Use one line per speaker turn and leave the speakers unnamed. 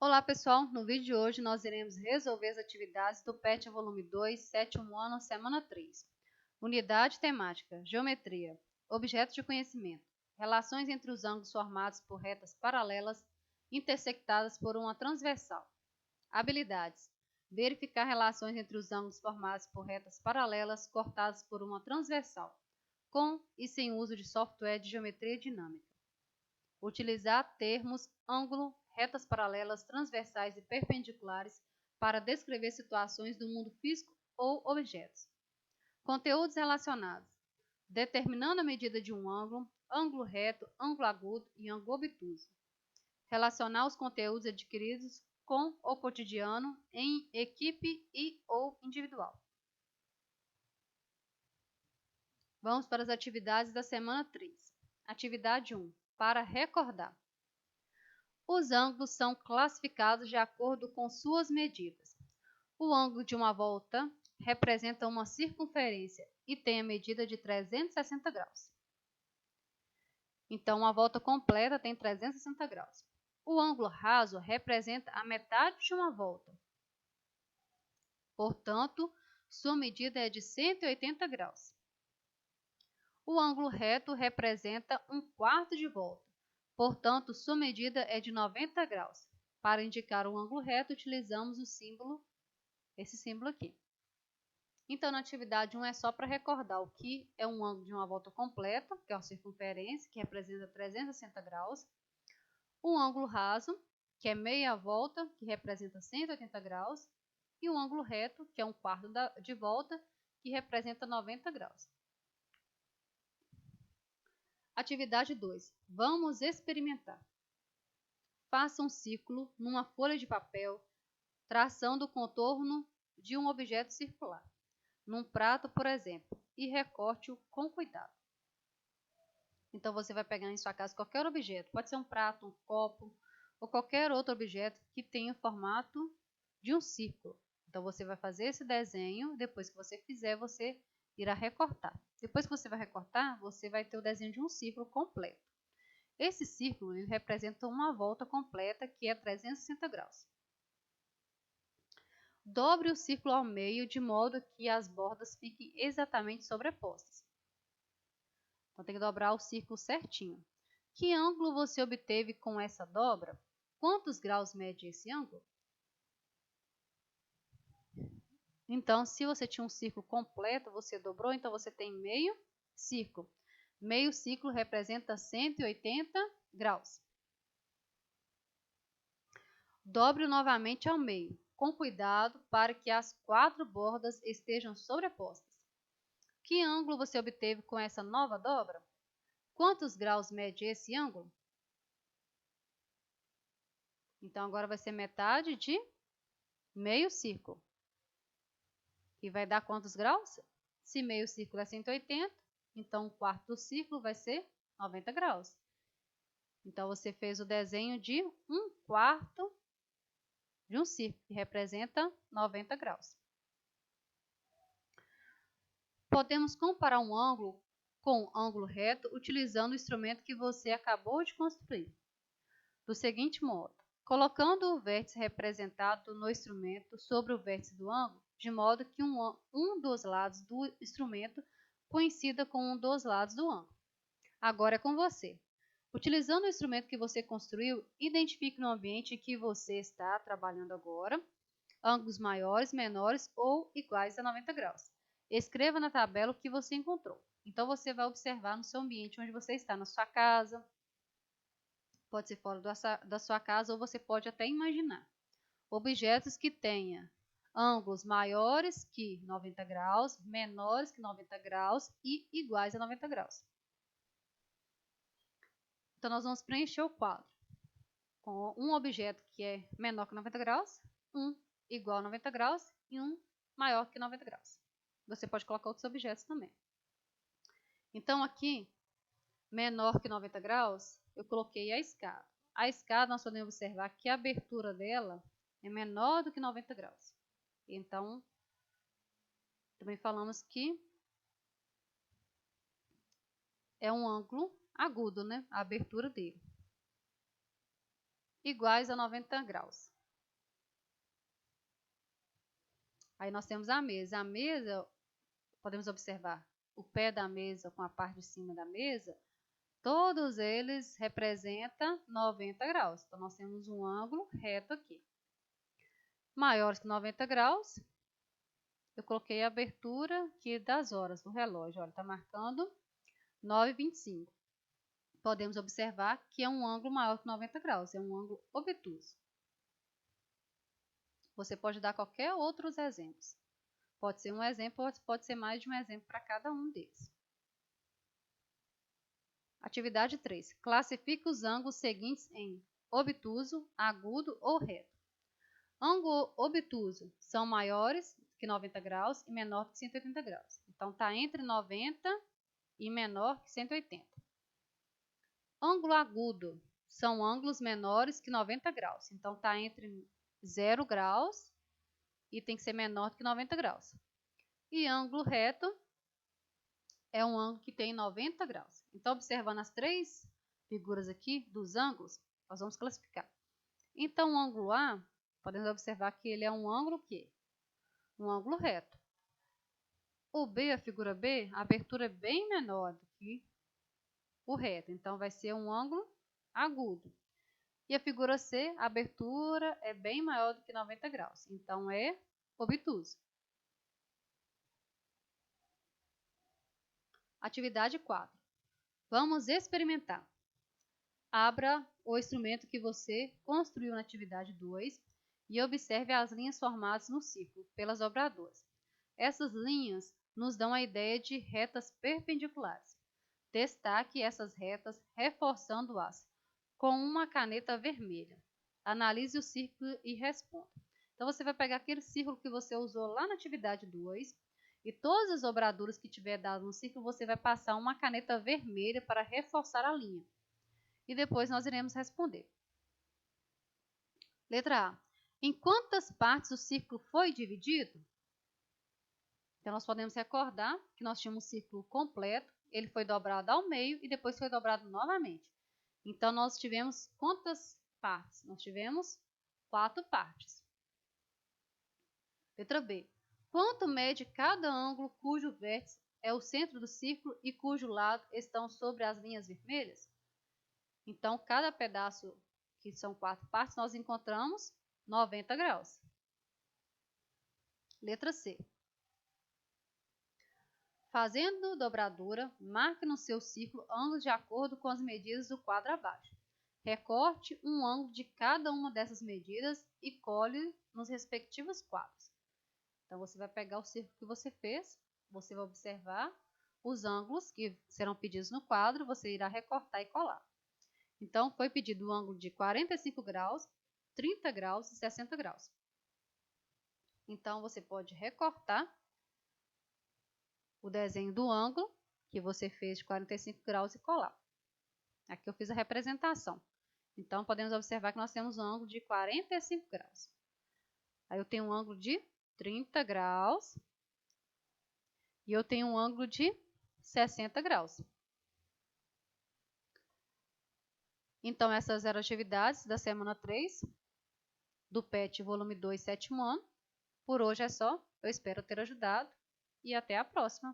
Olá pessoal, no vídeo de hoje nós iremos resolver as atividades do PET volume 2, sétimo ano, semana 3. Unidade temática, geometria, objetos de conhecimento, relações entre os ângulos formados por retas paralelas intersectadas por uma transversal. Habilidades, verificar relações entre os ângulos formados por retas paralelas cortadas por uma transversal, com e sem uso de software de geometria dinâmica. Utilizar termos ângulo, retas paralelas, transversais e perpendiculares para descrever situações do mundo físico ou objetos. Conteúdos relacionados: determinando a medida de um ângulo, ângulo reto, ângulo agudo e ângulo obtuso. Relacionar os conteúdos adquiridos com o cotidiano em equipe e ou individual. Vamos para as atividades da semana 3. Atividade 1. Para recordar. Os ângulos são classificados de acordo com suas medidas. O ângulo de uma volta representa uma circunferência e tem a medida de 360 graus. Então, uma volta completa tem 360 graus. O ângulo raso representa a metade de uma volta. Portanto, sua medida é de 180 graus. O ângulo reto representa um quarto de volta. Portanto, sua medida é de 90 graus. Para indicar o ângulo reto, utilizamos o símbolo, esse símbolo aqui. Então, na atividade 1 é só para recordar o que é um ângulo de uma volta completa, que é uma circunferência, que representa 360 graus. Um ângulo raso, que é meia volta, que representa 180 graus. E um ângulo reto, que é um quarto de volta, que representa 90 graus. Atividade 2. Vamos experimentar. Faça um círculo numa folha de papel, traçando o contorno de um objeto circular, num prato, por exemplo, e recorte-o com cuidado. Então, você vai pegar em sua casa qualquer objeto, pode ser um prato, um copo, ou qualquer outro objeto que tenha o formato de um círculo. Então, você vai fazer esse desenho, depois que você fizer, você irá recortar. Depois que você vai recortar, você vai ter o desenho de um círculo completo. Esse círculo ele representa uma volta completa, que é 360 graus. Dobre o círculo ao meio, de modo que as bordas fiquem exatamente sobrepostas. Então, tem que dobrar o círculo certinho. Que ângulo você obteve com essa dobra? Quantos graus mede esse ângulo? Então, se você tinha um círculo completo, você dobrou, então você tem meio círculo. Meio círculo representa 180 graus. Dobre-o novamente ao meio, com cuidado para que as 4 bordas estejam sobrepostas. Que ângulo você obteve com essa nova dobra? Quantos graus mede esse ângulo? Então, agora vai ser metade de meio círculo. E vai dar quantos graus? Se meio círculo é 180, então um quarto do círculo vai ser 90 graus. Então, você fez o desenho de um quarto de um círculo, que representa 90 graus. Podemos comparar um ângulo com um ângulo reto utilizando o instrumento que você acabou de construir. Do seguinte modo: colocando o vértice representado no instrumento sobre o vértice do ângulo, de modo que um dos lados do instrumento coincida com um dos lados do ângulo. Agora é com você. Utilizando o instrumento que você construiu, identifique no ambiente em que você está trabalhando agora ângulos maiores, menores ou iguais a 90 graus. Escreva na tabela o que você encontrou. Então, você vai observar no seu ambiente onde você está, na sua casa, pode ser fora da sua casa, ou você pode até imaginar objetos que tenham ângulos maiores que 90 graus, menores que 90 graus e iguais a 90 graus. Então, nós vamos preencher o quadro com um objeto que é menor que 90 graus, um igual a 90 graus e um maior que 90 graus. Você pode colocar outros objetos também. Então, aqui, menor que 90 graus, eu coloquei a escada. A escada, nós podemos observar que a abertura dela é menor do que 90 graus. Então, também falamos que é um ângulo agudo, né? A abertura dele. Iguais a 90 graus. Aí nós temos a mesa. A mesa, podemos observar o pé da mesa com a parte de cima da mesa, todos eles representam 90 graus. Então, nós temos um ângulo reto aqui. Maiores que 90 graus, eu coloquei a abertura aqui das horas do relógio. Olha, está marcando 9h25. Podemos observar que é um ângulo maior que 90 graus, é um ângulo obtuso. Você pode dar qualquer outros exemplos. Pode ser um exemplo, pode ser mais de um exemplo para cada um deles. Atividade 3. Classifique os ângulos seguintes em obtuso, agudo ou reto. Ângulo obtuso são maiores que 90 graus e menor que 180 graus. Então, está entre 90 e menor que 180. Ângulo agudo são ângulos menores que 90 graus. Então, está entre 0 graus e tem que ser menor do que 90 graus. E ângulo reto é um ângulo que tem 90 graus. Então, observando as três figuras aqui dos ângulos, nós vamos classificar. Então, o ângulo A, podemos observar que ele é um ângulo que? Um ângulo reto. O B, a figura B, a abertura é bem menor do que o reto. Então, vai ser um ângulo agudo. E a figura C, a abertura é bem maior do que 90 graus. Então, é obtuso. Atividade 4. Vamos experimentar. Abra o instrumento que você construiu na atividade 2 e observe as linhas formadas no círculo pelas dobraduras. Essas linhas nos dão a ideia de retas perpendiculares. Destaque essas retas reforçando-as com uma caneta vermelha. Analise o círculo e responda. Então, você vai pegar aquele círculo que você usou lá na atividade 2 e todas as dobraduras que tiver dado no círculo, você vai passar uma caneta vermelha para reforçar a linha. E depois nós iremos responder. Letra A. Em quantas partes o círculo foi dividido? Então, nós podemos recordar que nós tínhamos um círculo completo, ele foi dobrado ao meio e depois foi dobrado novamente. Então, nós tivemos quantas partes? Nós tivemos 4 partes. Letra B. Quanto mede cada ângulo cujo vértice é o centro do círculo e cujo lado estão sobre as linhas vermelhas? Então, cada pedaço, que são 4 partes, nós encontramos 90 graus. Letra C. Fazendo dobradura, marque no seu círculo ângulos de acordo com as medidas do quadro abaixo. Recorte um ângulo de cada uma dessas medidas e cole nos respectivos quadros. Então, você vai pegar o círculo que você fez, você vai observar os ângulos que serão pedidos no quadro, você irá recortar e colar. Então, foi pedido o ângulo de 45 graus, 30 graus e 60 graus. Então, você pode recortar o desenho do ângulo que você fez de 45 graus e colar. Aqui eu fiz a representação. Então, podemos observar que nós temos um ângulo de 45 graus. Aí eu tenho um ângulo de 30 graus e eu tenho um ângulo de 60 graus. Então, essas eram as atividades da semana 3 do PET volume 2, 7º ano. Por hoje é só. Eu espero ter ajudado e até a próxima.